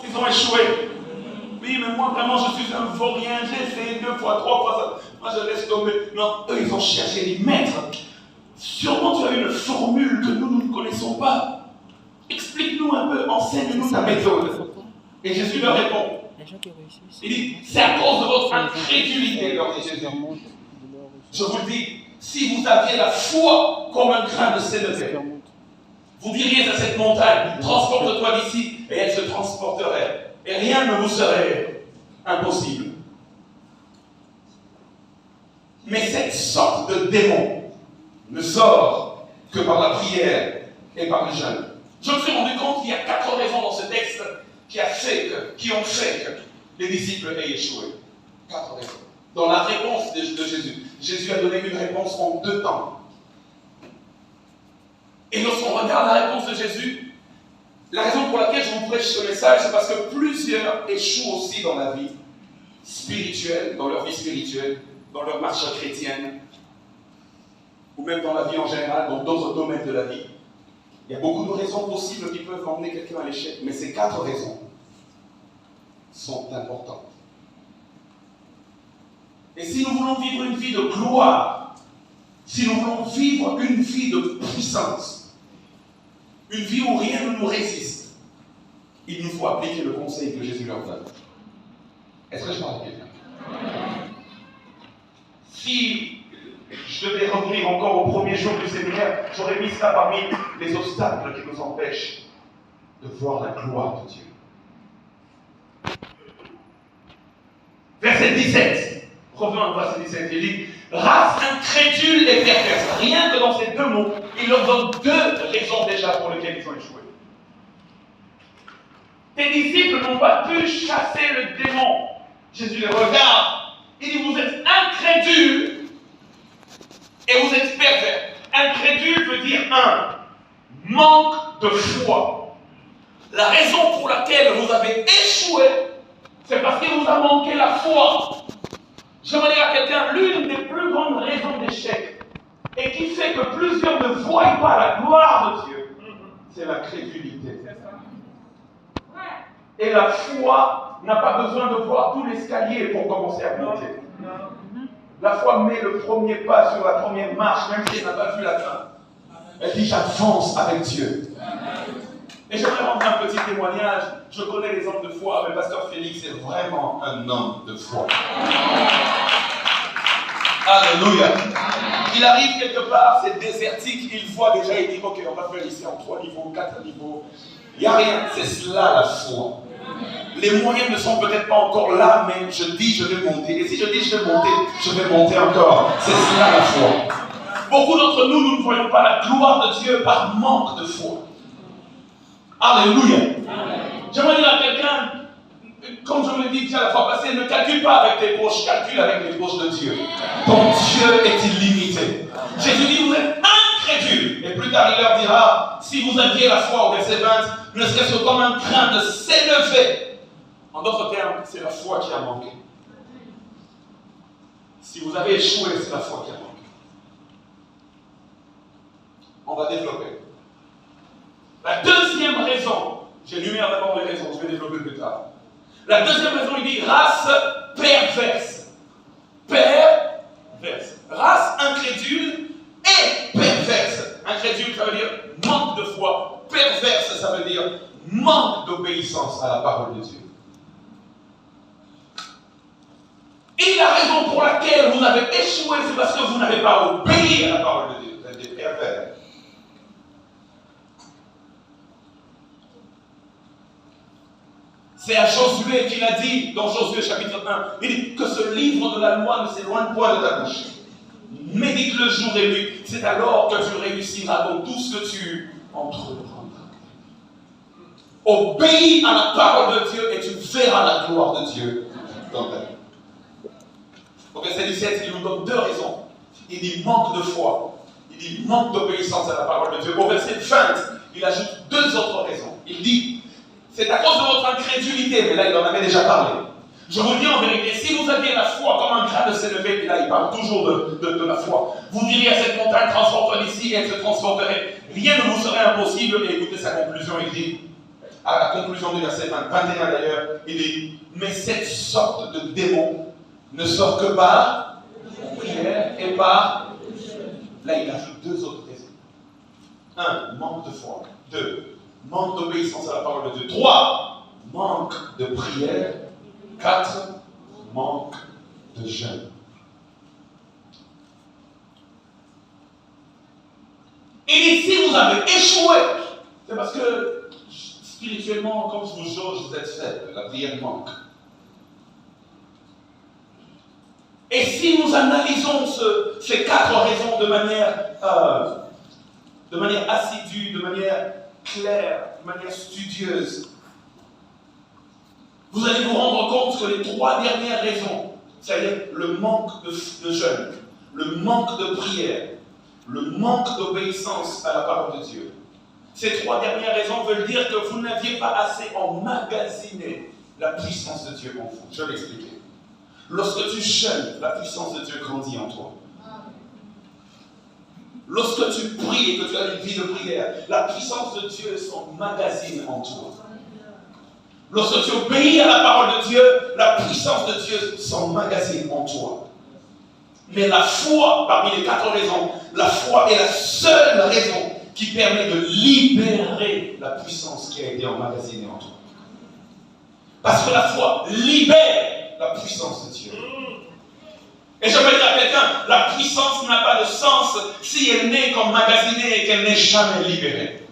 ils ont échoué. Oui, mais moi vraiment je suis un vaurien, j'ai essayé 2 fois, 3 fois, moi je laisse tomber. Non, eux ils ont cherché à les mettre. Sûrement tu as une formule que nous ne connaissons pas. Explique-nous un peu, enseigne-nous ta méthode. Et Jésus leur répond. Il dit, c'est à cause de votre incrédulité, leur dit Jésus. Je vous le dis, si vous aviez la foi comme un grain de sénévé, vous diriez à cette montagne, transporte-toi d'ici, et elle se transporterait. Et rien ne vous serait impossible. Mais cette sorte de démon ne sort que par la prière et par le jeûne. Je me suis rendu compte qu'il y a 4 raisons dans ce texte qui ont fait que les disciples aient échoué. 4 raisons. Dans la réponse de Jésus, Jésus a donné une réponse en 2 temps. Et lorsqu'on regarde la réponse de Jésus, la raison pour laquelle je vous prêche ce message, c'est parce que plusieurs échouent aussi dans la vie spirituelle, dans leur vie spirituelle, dans leur marche chrétienne, ou même dans la vie en général, dans d'autres domaines de la vie. Il y a beaucoup de raisons possibles qui peuvent emmener quelqu'un à l'échec, mais ces 4 raisons sont importantes. Et si nous voulons vivre une vie de gloire, si nous voulons vivre une vie de puissance, une vie où rien ne nous résiste, il nous faut appliquer le conseil que Jésus leur donne. Est-ce que je parle à quelqu'un? Si je devais revenir encore au premier jour du séminaire, j'aurais mis ça parmi les obstacles qui nous empêchent de voir la gloire de Dieu. Verset 17. Revenons au verset 17. Il dit, race incrédule et perverse. Rien que dans ces 2 mots, il leur donne 2 raisons déjà pour lesquelles ils ont échoué. Tes disciples n'ont pas pu chasser le démon. Jésus les regarde. Il dit, vous êtes incrédules et vous êtes pervers. Incrédule veut dire manque de foi. La raison pour laquelle vous avez échoué, c'est parce qu'il vous a manqué la foi. J'aimerais dire à quelqu'un, l'une des plus grandes raisons d'échec, et qui fait que plusieurs ne voient pas la gloire de Dieu, c'est la crédulité. Et la foi n'a pas besoin de voir tout l'escalier pour commencer à monter. La foi met le premier pas sur la première marche, même si elle n'a pas vu la fin. Elle dit, j'avance avec Dieu. Et j'aimerais rendre un petit témoignage. Je connais les hommes de foi, mais Pasteur Félix est vraiment un homme de foi. Alléluia. Il arrive quelque part, c'est désertique, il voit déjà, il dit, ok, on va faire ici en 3 niveaux, 4 niveaux. Il n'y a rien, c'est cela la foi. Les moyens ne sont peut-être pas encore là, mais je dis, je vais monter. Et si je dis, je vais monter encore. C'est cela la foi. Beaucoup d'entre nous, nous ne voyons pas la gloire de Dieu par manque de foi. Alléluia. J'aimerais dire à quelqu'un, comme je vous l'ai dit déjà la fois passée, ne calcule pas avec tes poches, calcule avec les poches de Dieu. Ton Dieu est illimité. Jésus dit, vous êtes incrédules. Et plus tard, il leur dira, si vous aviez la foi, au verset 20, ne serait-ce que comme un train de s'élever. En d'autres termes, c'est la foi qui a manqué. Si vous avez échoué, c'est la foi qui a manqué. On va développer. La deuxième raison, j'énumère d'abord les raisons, je vais développer plus tard. La deuxième raison, il dit race perverse. Perverse. Race incrédule et perverse. Incrédule, ça veut dire manque de foi. Perverse, ça veut dire manque d'obéissance à la parole de Dieu. Et la raison pour laquelle vous avez échoué, c'est parce que vous n'avez pas obéi à la parole de Dieu. Vous êtes des pervers. C'est à Josué qu'il a dit, dans Josué chapitre 1, il dit que ce livre de la loi ne s'éloigne point de ta bouche. Médite-le jour et nuit, c'est alors que tu réussiras dans tout ce que tu entreprendras. Obéis à la parole de Dieu et tu verras la gloire de Dieu dans ta vie. Au verset 17, il nous donne 2 raisons. Il dit manque de foi, il dit manque d'obéissance à la parole de Dieu. Au verset 20, il ajoute 2 autres raisons. Il dit, c'est à cause de votre incrédulité, mais là il en avait déjà parlé. Je vous dis en vérité, si vous aviez la foi comme un grain de s'élever, et là il parle toujours de la foi, vous diriez à cette montagne, transporte-toi d'ici, et elle se transporterait. Rien ne vous serait impossible, et écoutez sa conclusion, il dit, à la conclusion du verset 21 d'ailleurs, il dit, mais cette sorte de démon ne sort que par prière et par... Là, il ajoute deux autres raisons. 1, manque de foi. 2, manque d'obéissance à la parole de Dieu. 3, manque de prière. 4, manque de jeûne. Et si vous avez échoué, c'est parce que spirituellement, comme je vous jauge, vous êtes faible. La prière manque. Et si nous analysons ces 4 raisons de manière assidue, de manière claire, de manière studieuse, vous allez vous rendre compte que les 3 dernières raisons, c'est-à-dire le manque de jeûne, le manque de prière, le manque d'obéissance à la parole de Dieu, ces 3 dernières raisons veulent dire que vous n'aviez pas assez emmagasiné la puissance de Dieu en vous. Je vais l'expliquer. Lorsque tu jeûnes, la puissance de Dieu grandit en toi. Lorsque tu pries et que tu as une vie de prière, la puissance de Dieu s'emmagasine en toi. Lorsque tu obéis à la parole de Dieu, la puissance de Dieu s'emmagasine en toi. Mais la foi, parmi les 4 raisons, la foi est la seule raison qui permet de libérer la puissance qui a été emmagasinée en toi. Parce que la foi libère la puissance de Dieu. Et je veux dire à quelqu'un, la puissance n'a pas de sens si elle n'est qu'emmagasinée et qu'elle n'est jamais libérée.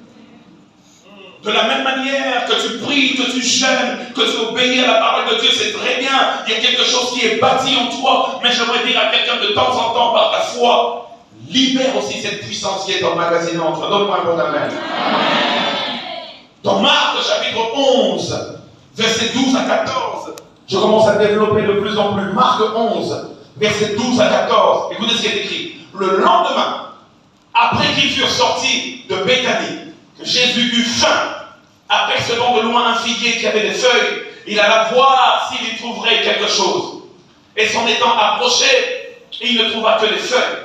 De la même manière que tu pries, que tu jeûnes, que tu obéis à la parole de Dieu, c'est très bien. Il y a quelque chose qui est bâti en toi, mais j'aimerais dire à quelqu'un de temps en temps, par ta foi, libère aussi cette puissance qui est emmagasinée en toi. Donne-moi un bon amen. Dans Marc chapitre 11, versets 12 à 14, je commence à développer de plus en plus. Marc 11, versets 12 à 14. Écoutez ce qui est écrit. Le lendemain, après qu'ils furent sortis de Béthanie, que Jésus eut faim, apercevant de loin un figuier qui avait des feuilles, il alla voir s'il y trouverait quelque chose. Et s'en étant approché, il ne trouva que des feuilles,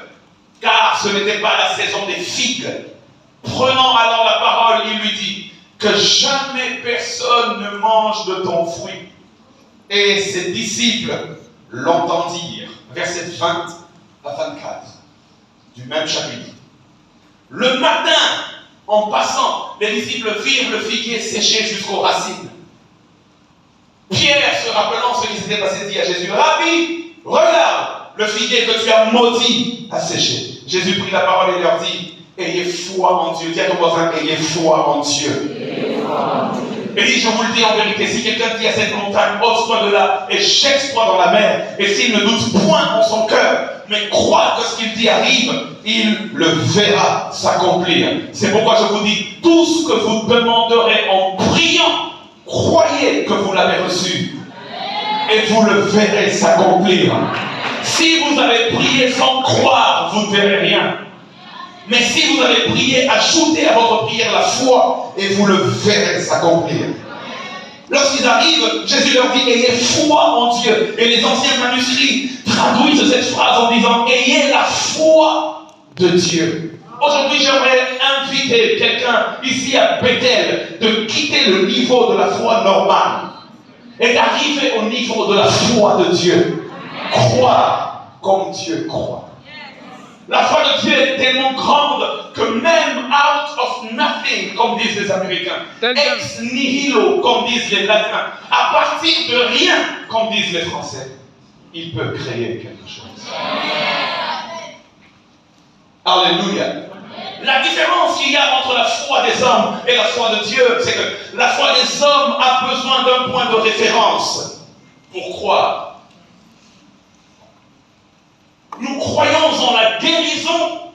car ce n'était pas la saison des figues. Prenant alors la parole, il lui dit, que jamais personne ne mange de ton fruit. Et ses disciples l'entendirent. Versets 20 à 24 du même chapitre. Le matin, en passant, les disciples virent le figuier séché jusqu'aux racines. Pierre, se rappelant ce qui s'était passé, dit à Jésus, Rabbi, regarde, le figuier que tu as maudit a séché. Jésus prit la parole et leur dit, ayez foi en Dieu. Dis à ton voisin, ayez foi en Dieu. Et dit, je vous le dis en vérité, si quelqu'un dit à cette montagne, ôte-toi de là et jette-toi dans la mer, et s'il ne doute point en son cœur, mais croit que ce qu'il dit arrive, il le verra s'accomplir. C'est pourquoi je vous dis, tout ce que vous demanderez en priant, croyez que vous l'avez reçu, et vous le verrez s'accomplir. Si vous avez prié sans croire, vous ne verrez rien. Mais si vous avez prié, ajoutez à votre prière la foi et vous le verrez s'accomplir. Lorsqu'ils arrivent, Jésus leur dit, ayez foi en Dieu. Et les anciens manuscrits traduisent cette phrase en disant, ayez la foi de Dieu. Aujourd'hui, j'aimerais inviter quelqu'un ici à Bethel de quitter le niveau de la foi normale et d'arriver au niveau de la foi de Dieu. Croire comme Dieu croit. La foi de Dieu est tellement grande que même out of nothing, comme disent les Américains, ex nihilo, comme disent les Latins, à partir de rien, comme disent les Français, il peut créer quelque chose. Alléluia. La différence qu'il y a entre la foi des hommes et la foi de Dieu, c'est que la foi des hommes a besoin d'un point de référence pour croire. Nous croyons en la guérison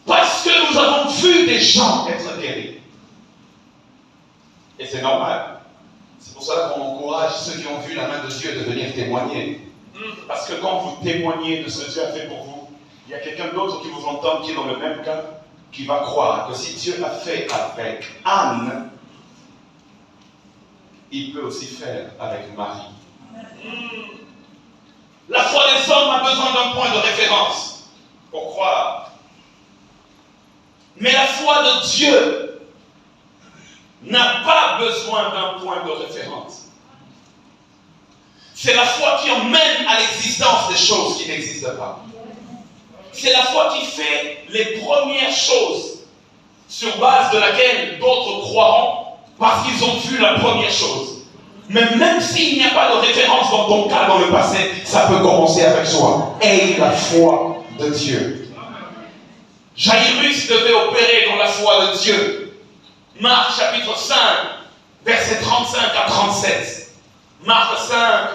parce que nous avons vu des gens être guéris. Et c'est normal. C'est pour cela qu'on encourage ceux qui ont vu la main de Dieu de venir témoigner. Parce que quand vous témoignez de ce que Dieu a fait pour vous, il y a quelqu'un d'autre qui vous entend qui est dans le même cas, qui va croire que si Dieu a fait avec Anne, il peut aussi faire avec Marie. La foi des hommes a besoin d'un point de référence pour croire. Mais la foi de Dieu n'a pas besoin d'un point de référence. C'est la foi qui emmène à l'existence des choses qui n'existent pas. C'est la foi qui fait les premières choses sur base de laquelle d'autres croiront parce qu'ils ont vu la première chose. Mais même s'il n'y a pas de référence dans ton cas, dans le passé, ça peut commencer avec soi. Aie la foi de Dieu. Jairus devait opérer dans la foi de Dieu. Marc chapitre 5, versets 35 à 37. Marc 5,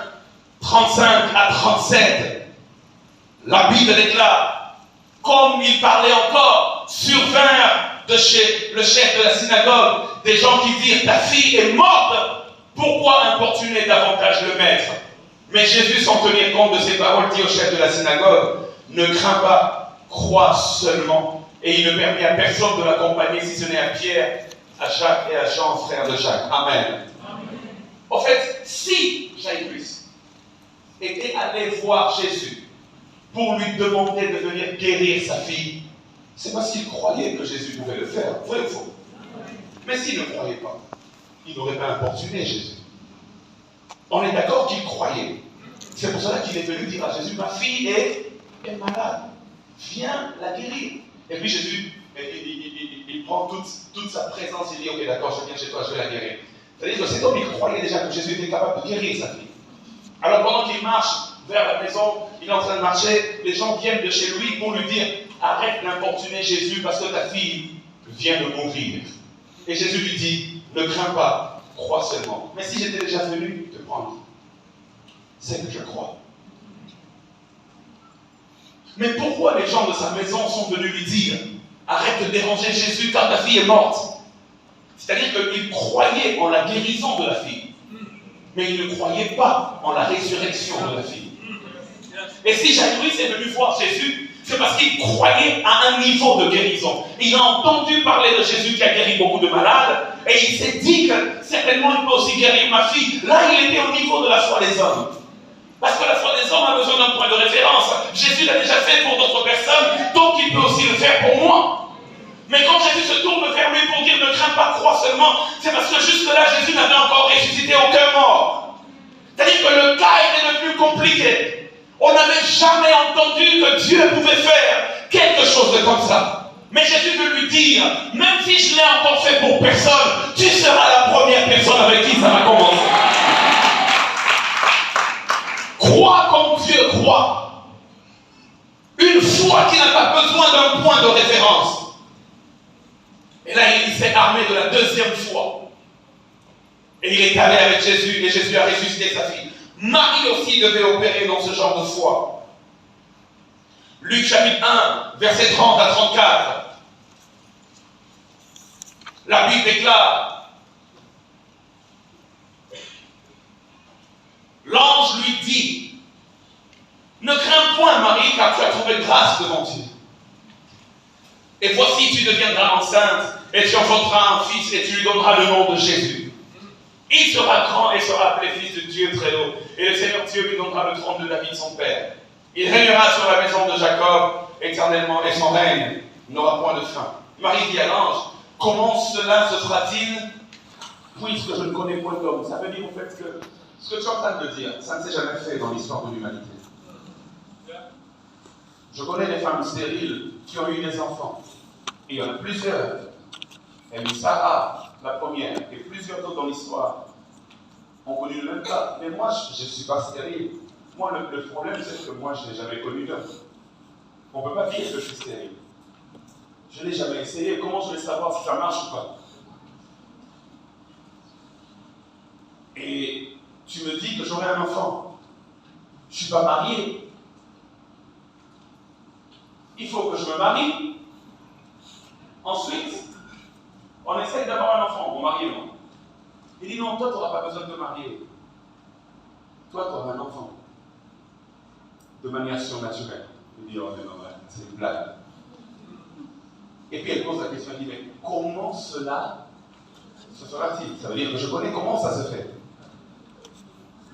35 à 37. La Bible déclare, comme il parlait encore, survinrent de chez le chef de la synagogue des gens qui dirent, ta fille est morte, pourquoi importuner davantage le maître? Mais Jésus, sans tenir compte de ces paroles, dit au chef de la synagogue, ne crains pas, crois seulement. Et il ne permit à personne de l'accompagner, si ce n'est à Pierre, à Jacques et à Jean, frère de Jacques. Amen. En fait, si Jairus était allé voir Jésus pour lui demander de venir guérir sa fille, c'est parce qu'il croyait que Jésus pouvait le faire. Vrai ou faux? Mais s'il ne croyait pas, il n'aurait pas importuné Jésus. On est d'accord qu'il croyait. C'est pour cela qu'il est venu dire à Jésus, ma fille est malade. Viens la guérir. Et puis Jésus, il prend toute sa présence et dit, ok d'accord, je viens chez toi, je vais la guérir. C'est-à-dire que cet homme, il croyait déjà que Jésus était capable de guérir sa fille. Alors pendant qu'il marche vers la maison, il est en train de marcher, les gens viennent de chez lui pour lui dire, arrête d'importuner Jésus parce que ta fille vient de mourir. Et Jésus lui dit, ne crains pas, crois seulement. Mais si j'étais déjà venu te prendre, c'est que je crois. Mais pourquoi les gens de sa maison sont venus lui dire, arrête de déranger Jésus car ta fille est morte? C'est-à-dire qu'ils croyaient en la guérison de la fille, mais ils ne croyaient pas en la résurrection de la fille. Et si Jairus est venu voir Jésus, c'est parce qu'il croyait à un niveau de guérison. Il a entendu parler de Jésus qui a guéri beaucoup de malades, et il s'est dit que certainement il peut aussi guérir ma fille. Là, il était au niveau de la foi des hommes. Parce que la foi des hommes a besoin d'un point de référence. Jésus l'a déjà fait pour d'autres personnes, donc il peut aussi le faire pour moi. Mais quand Jésus se tourne vers lui pour dire ne crains pas, crois seulement, c'est parce que jusque-là, Jésus n'avait encore ressuscité aucun mort. C'est-à-dire que le cas était devenu compliqué. On n'avait jamais entendu que Dieu pouvait faire quelque chose de comme ça. Mais Jésus veut lui dire, même si je ne l'ai encore fait pour personne, tu seras la première personne avec qui ça va commencer. Crois comme Dieu croit. Une foi qui n'a pas besoin d'un point de référence. Et là, il s'est armé de la deuxième foi. Et il est allé avec Jésus, et Jésus a ressuscité sa fille. Marie aussi devait opérer dans ce genre de foi. Luc chapitre 1, versets 30 à 34. La Bible déclare, l'ange lui dit, ne crains point Marie, car tu as trouvé grâce devant Dieu. Et voici, tu deviendras enceinte, et tu enfanteras un fils, et tu lui donneras le nom de Jésus. Il sera grand et sera appelé fils de Dieu très haut. Et le Seigneur Dieu lui donnera le trône de David son père. Il régnera sur la maison de Jacob éternellement, et son règne n'aura point de fin. Marie dit à l'ange, comment cela se fera-t-il, puisque je ne connais point d'homme? Ça veut dire en fait que ce que tu es en train de dire, ça ne s'est jamais fait dans l'histoire de l'humanité. Je connais des femmes stériles qui ont eu des enfants. Et il y en a plusieurs. Il y a eu Sarah, la première, et plusieurs autres dans l'histoire ont connu le même cas. Mais moi, je ne suis pas stérile. Moi, le problème, c'est que moi, je n'ai jamais connu d'homme. On ne peut pas dire que je suis stérile. Je n'ai jamais essayé. Comment je vais savoir si ça marche ou pas? Et tu me dis que j'aurai un enfant. Je ne suis pas marié. Il faut que je me marie. Ensuite, on essaye d'avoir un enfant. Mon mari, non. Il dit non, toi, tu n'auras pas besoin de te marier. Toi, tu auras un enfant. De manière surnaturelle. Il dit, oh, mais non, c'est une blague. Et puis elle pose la question, elle dit, mais comment cela se fera-t-il? Ça veut dire que je connais comment ça se fait.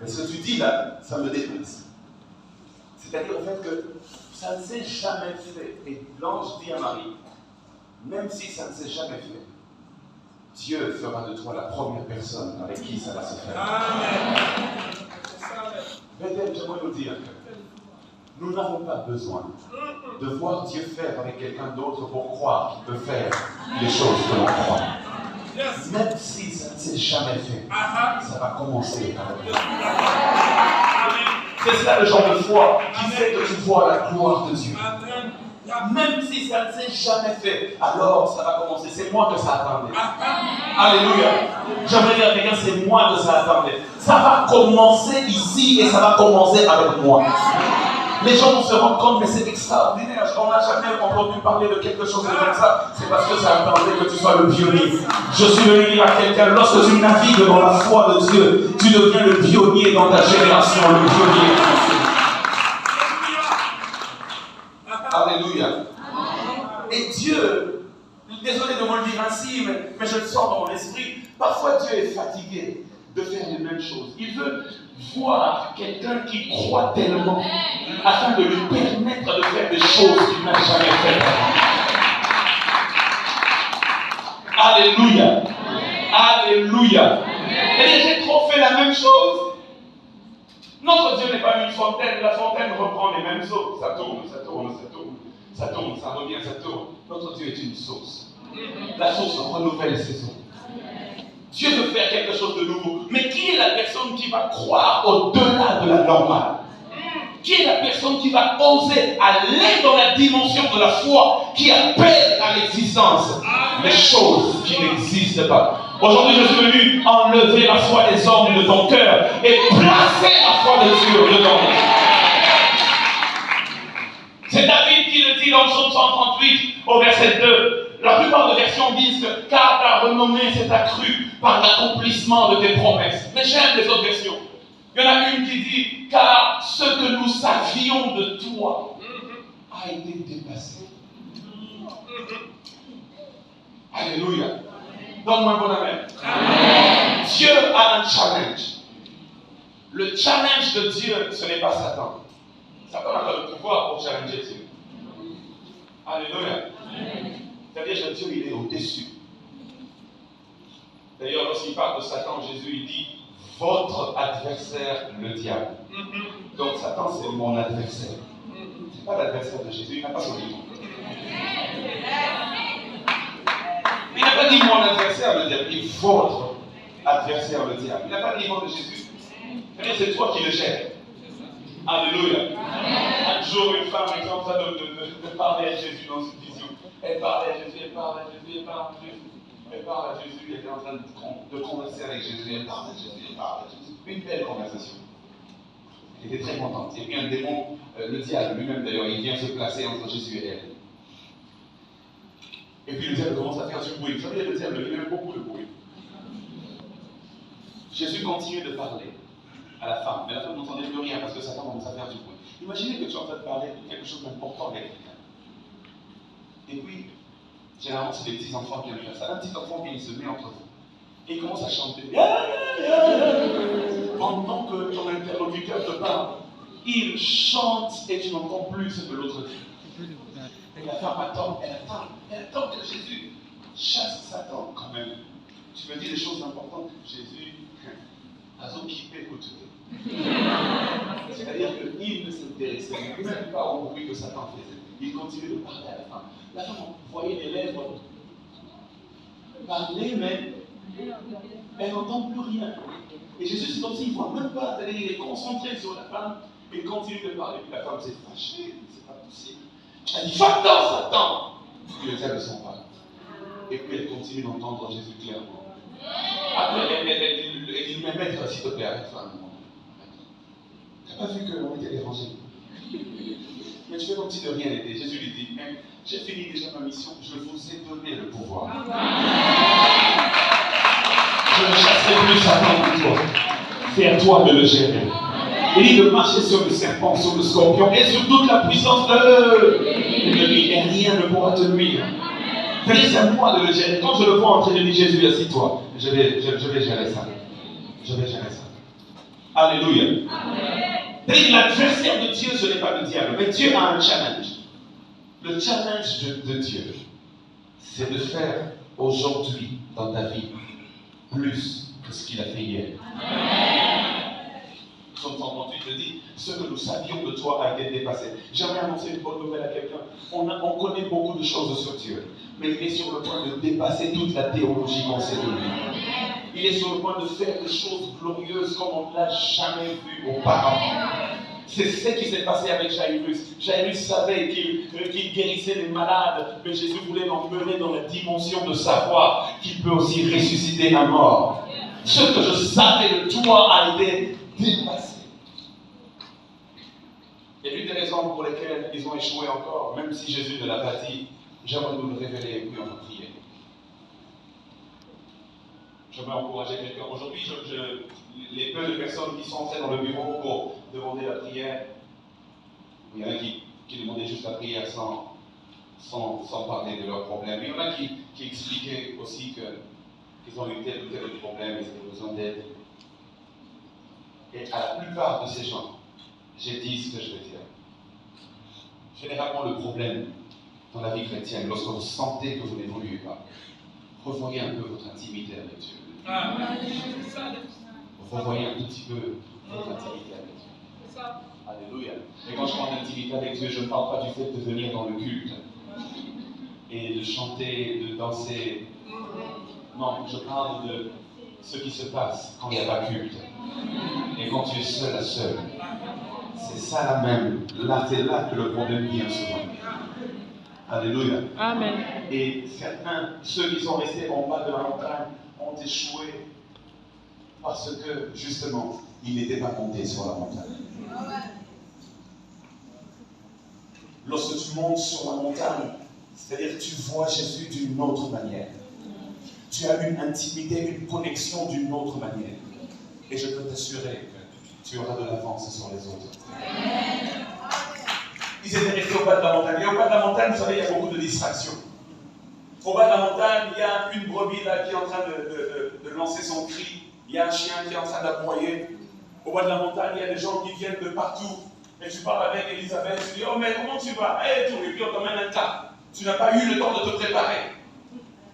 Mais ce que tu dis là, ça me déplace. C'est-à-dire en fait que ça ne s'est jamais fait. Et l'ange dit à Marie, même si ça ne s'est jamais fait, Dieu fera de toi la première personne avec qui ça va se faire. Bethel, j'aimerais vous dire que nous n'avons pas besoin de voir Dieu faire avec quelqu'un d'autre pour croire qu'il peut faire les choses que l'on croit. Même si ça ne s'est jamais fait, ça va commencer avec Dieu. C'est cela le genre de foi qui fait que tu vois la gloire de Dieu. Même si ça ne s'est jamais fait, alors ça va commencer. C'est moi que ça attendait. Alléluia. J'aimerais dire à quelqu'un, c'est moi que ça attendait. Ça va commencer ici et ça va commencer avec moi. Les gens vont se rendre compte, mais c'est extraordinaire. On n'a jamais entendu parler de quelque chose comme ça. C'est parce que ça attendait que tu sois le pionnier. Je suis venu dire à quelqu'un, lorsque tu navigues dans la foi de Dieu, tu deviens le pionnier dans ta génération, le pionnier. Alléluia. Et Dieu, désolé de me le dire ainsi, mais je le sens dans mon esprit, parfois Dieu est fatigué de faire les mêmes choses. Il veut voir quelqu'un qui croit tellement afin de lui permettre de faire des choses qu'il n'a jamais faites. Alléluia. Alléluia. Et j'ai trop fait la même chose. Notre Dieu n'est pas une fontaine. La fontaine reprend les mêmes eaux. Ça tourne, ça tourne, ça tourne. Ça tourne, ça revient, ça tourne. Notre Dieu est une source. La source renouvelle ses eaux. Dieu veut faire quelque chose de nouveau. Mais qui est la personne qui va croire au-delà de la normale? Qui est la personne qui va oser aller dans la dimension de la foi qui appelle à l'existence les choses qui n'existent pas? Aujourd'hui, je suis venu enlever la foi des hommes de ton cœur et placer la foi de Dieu dedans. C'est David qui le dit dans le psaume 138 au verset 2. La plupart des versions disent que car ta renommée s'est accrue par l'accomplissement de tes promesses. Mais j'aime les autres versions. Il y en a une qui dit car ce que nous savions de toi a été dépassé. Alléluia. Donne-moi un bon amen. Amen. Dieu a un challenge. Le challenge de Dieu, ce n'est pas Satan. Satan n'a pas le pouvoir pour challenger Dieu. Alléluia. C'est-à-dire que Dieu, il est au-dessus. D'ailleurs, lorsqu'il parle de Satan, Jésus, il dit votre adversaire, le diable. Donc Satan, c'est mon adversaire. Ce n'est pas l'adversaire de Jésus, il n'a pas son livre. Il n'a pas dit mon adversaire, le diable, il dit votre adversaire, le diable. Il n'a pas dit le nom de Jésus. C'est-à-dire, c'est toi qui le gères. Alléluia. Un jour, une femme est en train de parler à Jésus dans une vision. Elle parle à Jésus, elle parle à Jésus, elle parle à Jésus. Elle parle à Jésus, elle est en train de converser avec Jésus, elle parle à Jésus, elle parle à Jésus. Une belle conversation. Elle était très contente. Et puis un démon, le diable lui-même d'ailleurs, il vient se placer entre Jésus et elle. Et puis le diable commence à faire du bruit. Vous savez, le diable, il aime beaucoup le bruit. Jésus continue de parler à la femme, mais la femme n'entendait plus rien parce que Satan commence à faire du bruit. Imaginez que tu es en train de parler de quelque chose d'important avec quelqu'un. Et puis, généralement, c'est des petits enfants qui aiment faire ça. Un petit enfant qui se met entre vous. Et il commence à chanter. Pendant que ton interlocuteur te parle, il chante et tu n'entends plus ce que l'autre dit. Et la femme attend, elle attend que Jésus chasse Satan quand même. Tu me dis des choses importantes. Jésus a occupé au c'est-à-dire qu'il ne s'intéressait même pas au bruit que Satan faisait. Il continuait de parler à la femme. La femme voyait les lèvres parler, mais elle n'entend plus rien. Et Jésus, c'est comme s'il ne voit même pas. C'est-à-dire qu'il est concentré sur la femme et il continue de parler. Puis la femme s'est fâchée, c'est pas possible. Elle dit va-t'en, Satan. Puis le diable s'en va. Et puis elle continue d'entendre Jésus clairement. Après, elle dit mais maître, s'il te plaît, arrête-toi un moment. T'as pas vu qu'on était dérangés? Mais tu fais comme si de rien n'était. Jésus lui dit, j'ai fini déjà ma mission, je vous ai donné le pouvoir. Je ne chasserai plus Satan pour toi. C'est à toi de le gérer. Il dit de marcher sur le serpent, sur le scorpion et sur toute la puissance de l'ennemi. Et rien ne pourra te nuire. C'est à moi de le gérer. Quand je le vois en train de dire Jésus, assis-toi, je vais gérer ça. Je vais gérer ça. Alléluia. L'adversaire de Dieu, ce n'est pas le diable, mais Dieu a un challenge. Le challenge de Dieu, c'est de faire aujourd'hui dans ta vie plus que ce qu'il a fait hier. Psaume 138 te dit, ce que nous savions de toi a été dépassé. J'aimerais annoncer une bonne nouvelle à quelqu'un. On connaît beaucoup de choses sur Dieu, mais il est sur le point de dépasser toute la théologie qu'on sait de lui. Il est sur le point de faire des choses glorieuses comme on ne l'a jamais vu auparavant. C'est ce qui s'est passé avec Jairus. Jairus savait qu'il guérissait les malades, mais Jésus voulait l'emmener dans la dimension de savoir qu'il peut aussi ressusciter un mort. Ce que je savais de toi a été dépassé. Et l'une des raisons pour lesquelles ils ont échoué encore, même si Jésus ne l'a pas dit, j'aimerais nous le révéler et puis on va prier. J'aimerais encourager quelqu'un. Aujourd'hui, les peu de personnes qui sont entrées dans le bureau pour demander la prière, il y en a qui demandaient juste la prière sans parler de leurs problèmes. Il y en a qui expliquaient aussi qu'ils ont eu tel ou tel problème, ils avaient besoin d'aide. Et à la plupart de ces gens, j'ai dit ce que je veux dire. Généralement, le problème dans la vie chrétienne, lorsque vous sentez que vous n'évoluez pas, revoyez un peu votre intimité avec Dieu. Revoyez un tout petit peu votre intimité avec Dieu. Alléluia. Et quand je parle d'intimité avec Dieu, je ne parle pas du fait de venir dans le culte et de chanter, de danser. Non, je parle de ce qui se passe quand il n'y a pas culte. Et quand tu es seul à seul. C'est ça là même. Là, c'est là que le problème vient souvent. Alléluia. Amen. Et certains, ceux qui sont restés en bas de la montagne, ont échoué parce que, justement, ils n'étaient pas montés sur la montagne. Lorsque tu montes sur la montagne, c'est-à-dire que tu vois Jésus d'une autre manière. Tu as une intimité, une connexion d'une autre manière. Et je peux t'assurer que tu auras de l'avance sur les autres. Ils étaient restés au bas de la montagne. Et au bas de la montagne, vous savez, il y a beaucoup de distractions. Au bas de la montagne, il y a une brebis là qui est en train de lancer son cri. Il y a un chien qui est en train d'aboyer. Au bas de la montagne, il y a des gens qui viennent de partout. Et tu parles avec Elisabeth, tu dis, oh mais comment tu vas? Et puis on t'emmène un tas. Tu n'as pas eu le temps de te préparer.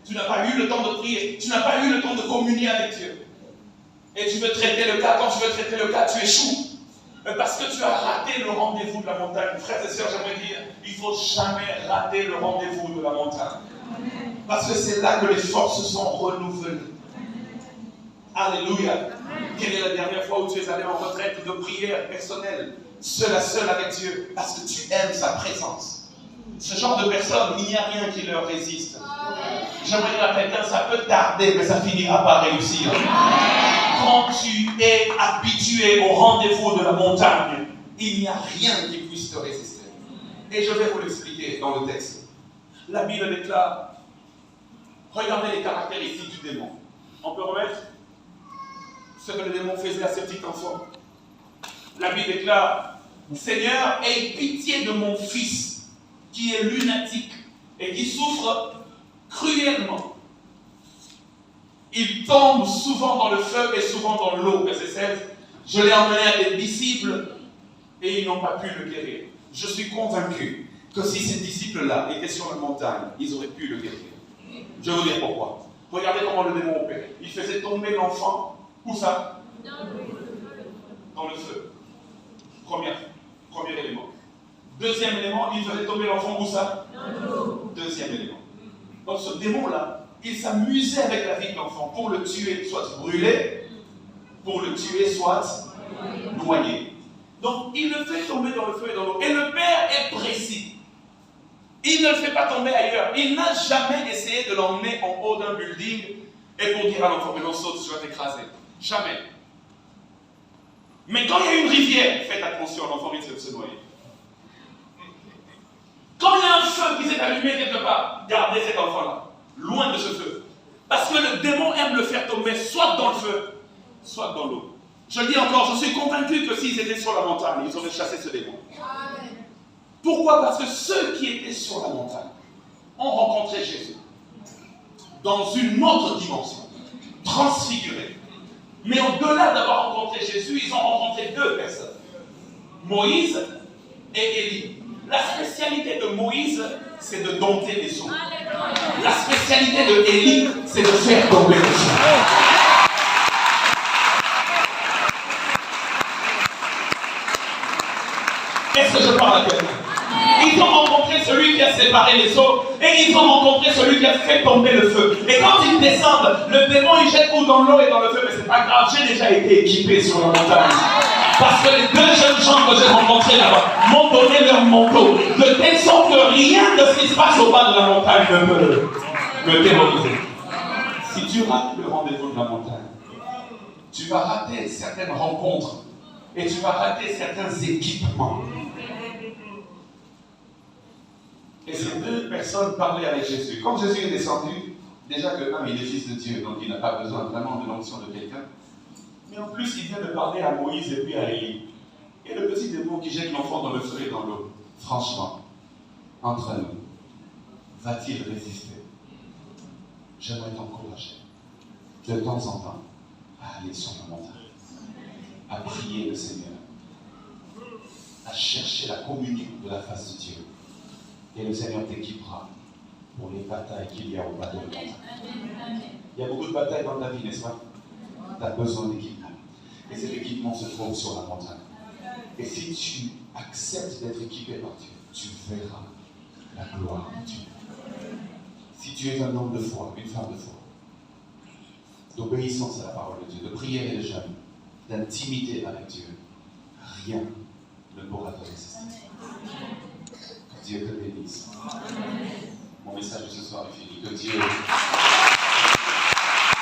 Tu n'as pas eu le temps de prier. Tu n'as pas eu le temps de communier avec Dieu. Et tu veux traiter le cas. Quand tu veux traiter le cas, tu échoues. Parce que tu as raté le rendez-vous de la montagne. Frères et sœurs, j'aimerais dire, il ne faut jamais rater le rendez-vous de la montagne. Parce que c'est là que les forces sont renouvelées. Alléluia. Quelle est la dernière fois où tu es allé en retraite de prière personnelle, seul à seul avec Dieu, parce que tu aimes sa présence? Ce genre de personnes, il n'y a rien qui leur résiste. J'aimerais dire à quelqu'un, ça peut tarder, mais ça finira par réussir. Quand tu es habitué au rendez-vous de la montagne, il n'y a rien qui puisse te résister. Et je vais vous l'expliquer dans le texte. La Bible déclare, regardez les caractéristiques du démon. On peut remettre ce que le démon faisait à ses petits enfants. La Bible déclare, Seigneur, aie pitié de mon fils qui est lunatique et qui souffre cruellement. Il tombe souvent dans le feu et souvent dans l'eau. Verset 16. Je l'ai emmené à des disciples et ils n'ont pas pu le guérir. Je suis convaincu que si ces disciples-là étaient sur la montagne, ils auraient pu le guérir. Je vais vous dire pourquoi. Regardez comment le démon opérait. Il faisait tomber l'enfant. Où ça? Dans le feu. Premier élément. Deuxième élément, il faisait tomber l'enfant où ça? Dans l'eau. Deuxième élément. Donc ce démon-là, il s'amusait avec la vie de l'enfant pour le tuer, soit brûlé, pour le tuer, soit noyé. Donc il le fait tomber dans le feu et dans l'eau. Et le père est précis. Il ne le fait pas tomber ailleurs. Il n'a jamais essayé de l'emmener en haut d'un building et pour dire à l'enfant, mais non, saute, tu vas t'écraser. Jamais. Mais quand il y a une rivière, faites attention, l'enfant risque de se noyer. Quand il y a un feu qui s'est allumé quelque part, gardez cet enfant-là, loin de ce feu. Parce que le démon aime le faire tomber soit dans le feu, soit dans l'eau. Je le dis encore, je suis convaincu que s'ils étaient sur la montagne, ils auraient chassé ce démon. Pourquoi? Parce que ceux qui étaient sur la montagne ont rencontré Jésus dans une autre dimension, transfigurée. Mais au-delà d'avoir rencontré Jésus, ils ont rencontré deux personnes, Moïse et Élie. La spécialité de Moïse, c'est de dompter les eaux. La spécialité de Élie, c'est de faire tomber les eaux. Est-ce que je parle à quelqu'un? Ils ont rencontré celui qui a séparé les eaux et ils ont rencontré celui qui a fait tomber le feu. Et quand ils descendent, le démon il jette ou dans l'eau et dans le feu, mais c'est pas grave, j'ai déjà été équipé sur la montagne. Parce que les 2 jeunes gens que j'ai rencontrés là-bas m'ont donné leur manteau, de telle sorte que rien de ce qui se passe au bas de la montagne ne peut me terroriser. Si tu rates le rendez-vous de la montagne, tu vas rater certaines rencontres et tu vas rater certains équipements. Et ces 2 personnes parlaient avec Jésus. Quand Jésus est descendu, déjà que il est fils de Dieu, donc il n'a pas besoin vraiment de l'onction de quelqu'un. Mais en plus, il vient de parler à Moïse et puis à Élie. Et le petit démon qui jette l'enfant dans le feu et dans l'eau, franchement, entre nous, va-t-il résister? J'aimerais t'encourager, de temps en temps, à aller sur la montagne, à prier le Seigneur, à chercher la communion de la face de Dieu. Et le Seigneur t'équipera pour les batailles qu'il y a au bas de la montagne. Il y a beaucoup de batailles dans ta vie, n'est-ce pas? Tu as besoin d'équipement. Et cet équipement se trouve sur la montagne. Et si tu acceptes d'être équipé par Dieu, tu verras la gloire de Dieu. Si tu es un homme de foi, une femme de foi, d'obéissance à la parole de Dieu, de prière et de jeûne, d'intimité avec Dieu, rien ne pourra te résister. Que Dieu te bénisse. Mon message de ce soir est fini. Que Dieu